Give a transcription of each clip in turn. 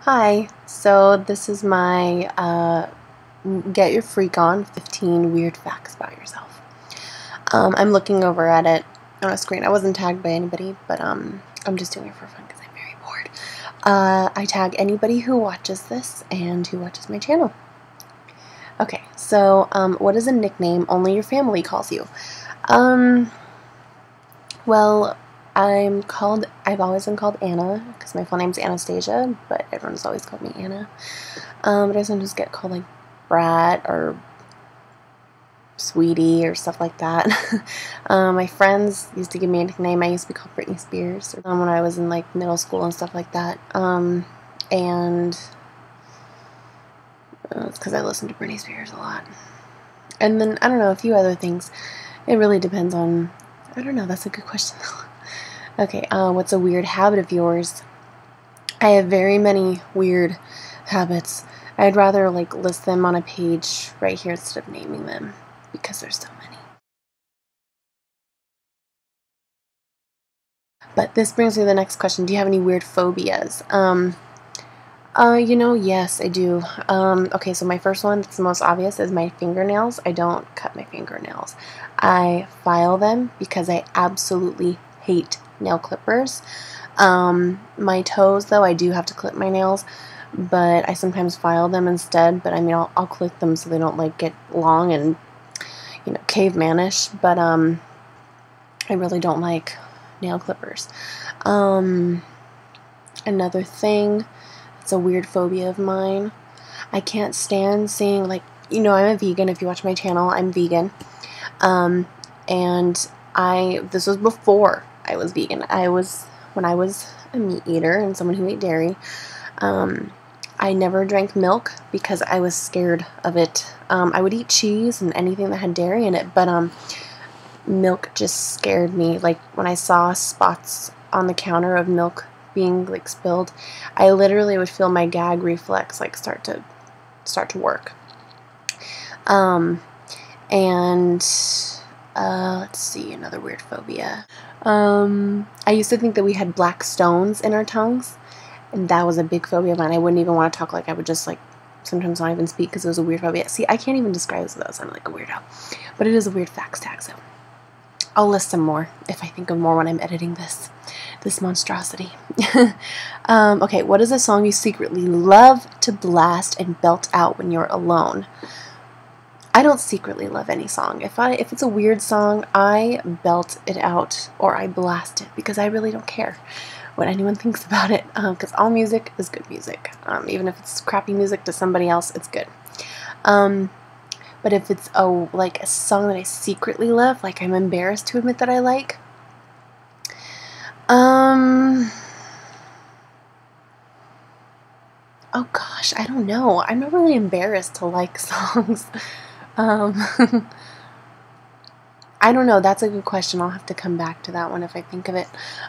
Hi, so this is my Get Your Freak On 15 Weird Facts About Yourself. I'm looking over at it on a screen. I wasn't tagged by anybody, but I'm just doing it for fun because I'm very bored. I tag anybody who watches this and who watches my channel. Okay, so what is a nickname only your family calls you? Well, I've always been called Anna, because my full name's Anastasia, but everyone's always called me Anna. But I sometimes get called, like, Brat, or Sweetie, or stuff like that. My friends used to give me a nickname. I used to be called Britney Spears, when I was in, like, middle school and stuff like that. And it's because I listened to Britney Spears a lot. And then, I don't know, a few other things. It really depends on, I don't know, that's a good question, though. Okay, what's a weird habit of yours? I have very many weird habits. I'd rather, like, list them on a page right here instead of naming them, because there's so many. But this brings me to the next question. Do you have any weird phobias? Yes, I do. Okay, so my first one, that's the most obvious, is my fingernails. I don't cut my fingernails. I file them because I absolutely hate nail clippers. My toes, though, I do have to clip my nails, but I sometimes file them instead. But I mean, I'll clip them so they don't, like, get long and, cavemanish. But I really don't like nail clippers. Another thing, it's a weird phobia of mine. I can't stand seeing, like, I'm a vegan. If you watch my channel, I'm vegan. And this was before I was vegan. When I was a meat eater and someone who ate dairy, I never drank milk because I was scared of it. I would eat cheese and anything that had dairy in it, but milk just scared me. Like, when I saw spots on the counter of milk being, like, spilled, I literally would feel my gag reflex, like, start to work. Let's see, another weird phobia. I used to think that we had black stones in our tongues, and that was a big phobia of mine. I wouldn't even want to talk. Like, I would just, like, sometimes not even speak because it was a weird phobia. See, I can't even describe this without sounding like a weirdo, but it is a weird facts tag, so I'll list some more if I think of more when I'm editing this monstrosity. Okay, what is a song you secretly love to blast and belt out when you're alone? I don't secretly love any song. If it's a weird song, I belt it out or I blast it because I really don't care what anyone thinks about it, because all music is good music. Even if it's crappy music to somebody else, it's good. But if it's a song that I secretly love, like I'm embarrassed to admit that I like, oh gosh, I don't know. I'm not really embarrassed to like songs. I don't know. That's a good question. I'll have to come back to that one if I think of it.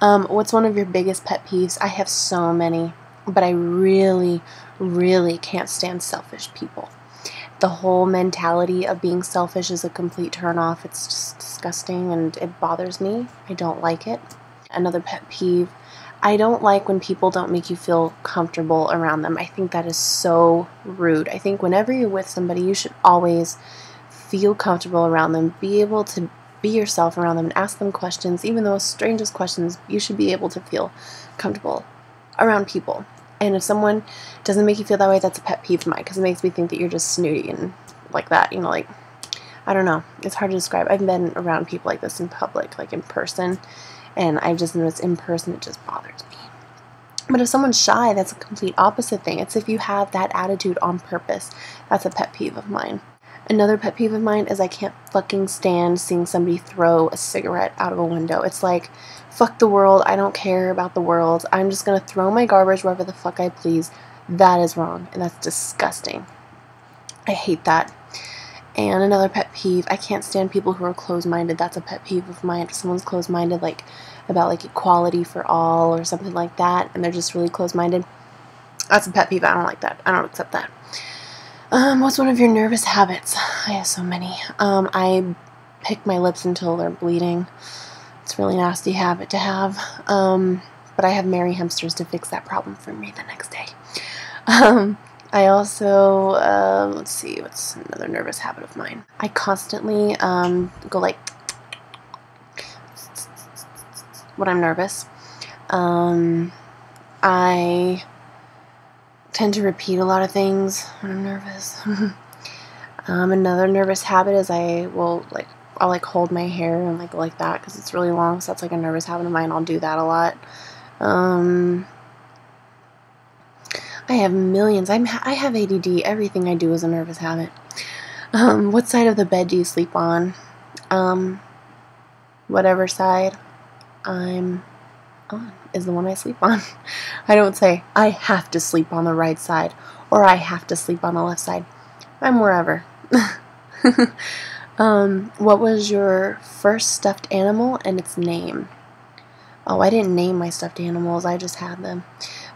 What's one of your biggest pet peeves? I have so many, but I really, really can't stand selfish people. The whole mentality of being selfish is a complete turn-off. It's just disgusting and it bothers me. I don't like it. Another pet peeve, I don't like when people don't make you feel comfortable around them. I think that is so rude. I think whenever you're with somebody, you should always feel comfortable around them, be able to be yourself around them and ask them questions. Even though strangest questions, you should be able to feel comfortable around people. And if someone doesn't make you feel that way, that's a pet peeve of mine, because it makes me think that you're just snooty and like that, like, I don't know. It's hard to describe. I've been around people like this in public, like in person, and I've just noticed in person it just bothers me. But if someone's shy, that's a complete opposite thing. It's if you have that attitude on purpose. That's a pet peeve of mine. Another pet peeve of mine is I can't fucking stand seeing somebody throw a cigarette out of a window. It's like, fuck the world, I don't care about the world, I'm just gonna throw my garbage wherever the fuck I please. That is wrong, and that's disgusting. I hate that. And another pet peeve, I can't stand people who are closed-minded. That's a pet peeve of mine. If someone's closed-minded, like, about, like, equality for all or something like that, and they're just really closed-minded, that's a pet peeve. I don't like that. I don't accept that. What's one of your nervous habits? I have so many. I pick my lips until they're bleeding. It's a really nasty habit to have. But I have Mary hamsters to fix that problem for me the next day. I also, let's see, what's another nervous habit of mine? I constantly go like when I'm nervous. I tend to repeat a lot of things when I'm nervous. Another nervous habit is I'll hold my hair and like that because it's really long, so that's like a nervous habit of mine. I'll do that a lot. I have millions. I have ADD. Everything I do is a nervous habit. What side of the bed do you sleep on? Whatever side I'm on is the one I sleep on. I don't say, I have to sleep on the right side, or I have to sleep on the left side. I'm wherever. What was your first stuffed animal and its name? Oh, I didn't name my stuffed animals, I just had them.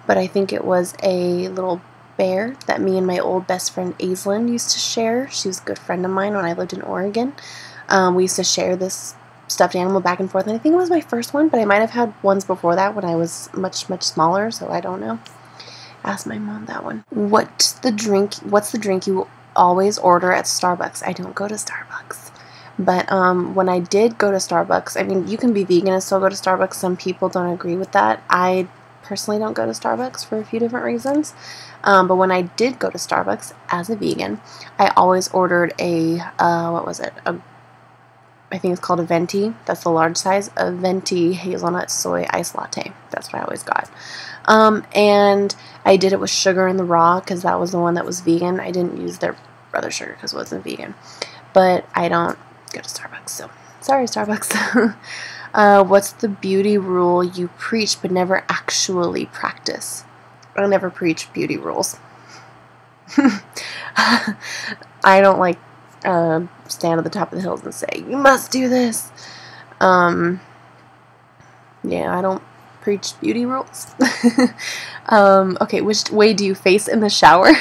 But I think it was a little bear that me and my old best friend Aislinn used to share. She was a good friend of mine when I lived in Oregon. We used to share this stuffed animal back and forth, and I think it was my first one, but I might have had ones before that when I was much smaller, so I don't know. Ask my mom that one. What's the drink you always order at Starbucks? I don't go to Starbucks. But when I did go to Starbucks, I mean, you can be vegan and still go to Starbucks. Some people don't agree with that. I personally don't go to Starbucks for a few different reasons. But when I did go to Starbucks as a vegan, I always ordered a, I think it's called a venti. That's the large size. A venti hazelnut soy ice latte. That's what I always got. And I did it with sugar in the raw because that was the one that was vegan. I didn't use their other sugar because it wasn't vegan. But I don't go to Starbucks, so sorry, Starbucks. What's the beauty rule you preach but never actually practice? I never preach beauty rules. I don't like stand at the top of the hills and say, you must do this. Yeah, I don't preach beauty rules. Okay, which way do you face in the shower?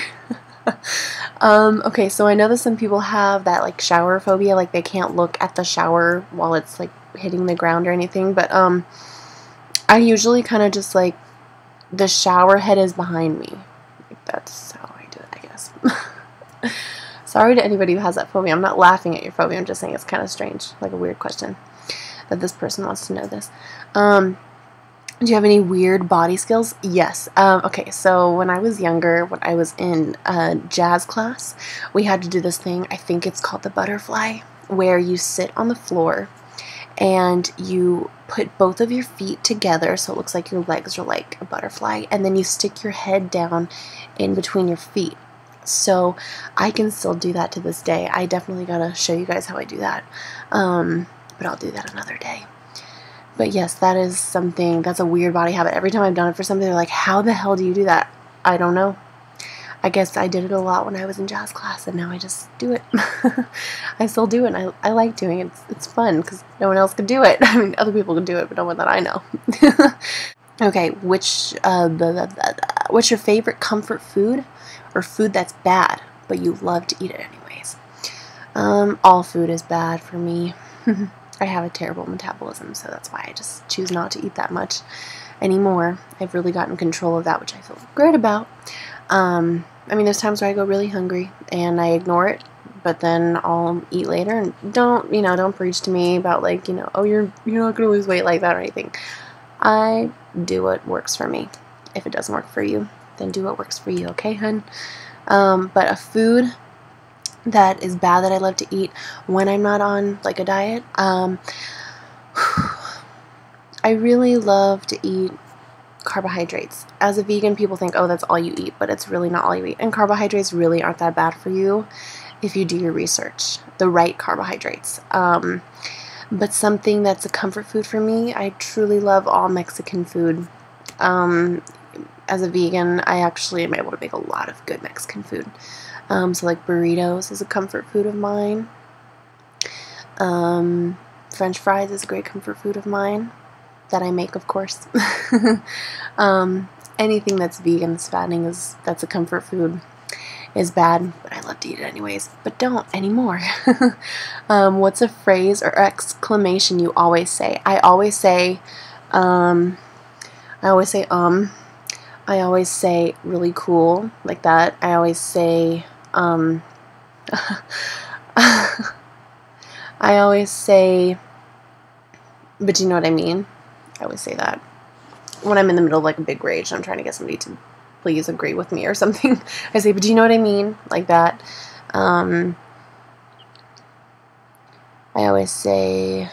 Okay, so I know that some people have that like shower phobia, like they can't look at the shower while it's like hitting the ground or anything, but I usually kind of just like the shower head is behind me. Like, that's how I do it, I guess. Sorry to anybody who has that phobia. I'm not laughing at your phobia. I'm just saying it's kind of strange, like a weird question that this person wants to know this. Do you have any weird body skills? Yes. Okay, so when I was younger, when I was in jazz class, we had to do this thing, I think it's called the butterfly, where you sit on the floor and you put both of your feet together so it looks like your legs are like a butterfly, and then you stick your head down in between your feet. So I can still do that to this day. I definitely gotta show you guys how I do that, but I'll do that another day. But yes, that is something, that's a weird body habit. Every time I've done it for something, they're like, how the hell do you do that? I don't know. I guess I did it a lot when I was in jazz class, and now I just do it. I still do it, and I like doing it. It's fun, because no one else could do it. I mean, other people can do it, but no one that I know. Okay, what's your favorite comfort food, or food that's bad, but you love to eat it anyways? All food is bad for me. I have a terrible metabolism, so that's why I just choose not to eat that much anymore. I've really gotten control of that, which I feel great about. I mean, there's times where I go really hungry and I ignore it, but then I'll eat later. And don't preach to me about like, oh, you're not gonna lose weight like that or anything. I do what works for me. If it doesn't work for you, then do what works for you, okay, hun? But a food that is bad that I love to eat when I'm not on like a diet, I really love to eat carbohydrates. As a vegan, people think, oh, that's all you eat, but it's really not all you eat. And carbohydrates really aren't that bad for you if you do your research. The right carbohydrates. But something that's a comfort food for me, I truly love all Mexican food. As a vegan, I actually am able to make a lot of good Mexican food. So like burritos is a comfort food of mine. French fries is a great comfort food of mine. That I make, of course. Anything that's vegan, that's fattening, that's a comfort food, is bad, but I love to eat it anyways. But don't anymore. What's a phrase or exclamation you always say? I always say, I always say really cool, like that. I always say, I always say, but you know what I mean? I always say that. When I'm in the middle of like a big rage and I'm trying to get somebody to please agree with me or something, I say, but do you know what I mean? Like that. I always say,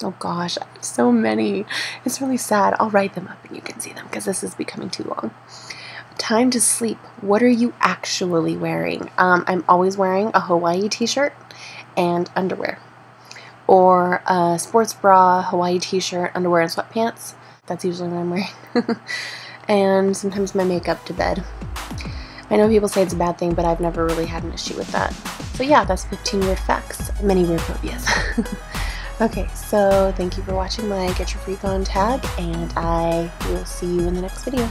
oh gosh, I have so many. It's really sad. I'll write them up and you can see them because this is becoming too long. Time to sleep. What are you actually wearing? I'm always wearing a Hawaii t-shirt and underwear. Or a sports bra, Hawaii t-shirt, underwear, and sweatpants. That's usually what I'm wearing. And sometimes my makeup to bed. I know people say it's a bad thing, but I've never really had an issue with that. So yeah, that's 15 weird facts. Many weird phobias. Okay, so thank you for watching my Get Your Freak On tag, and I will see you in the next video.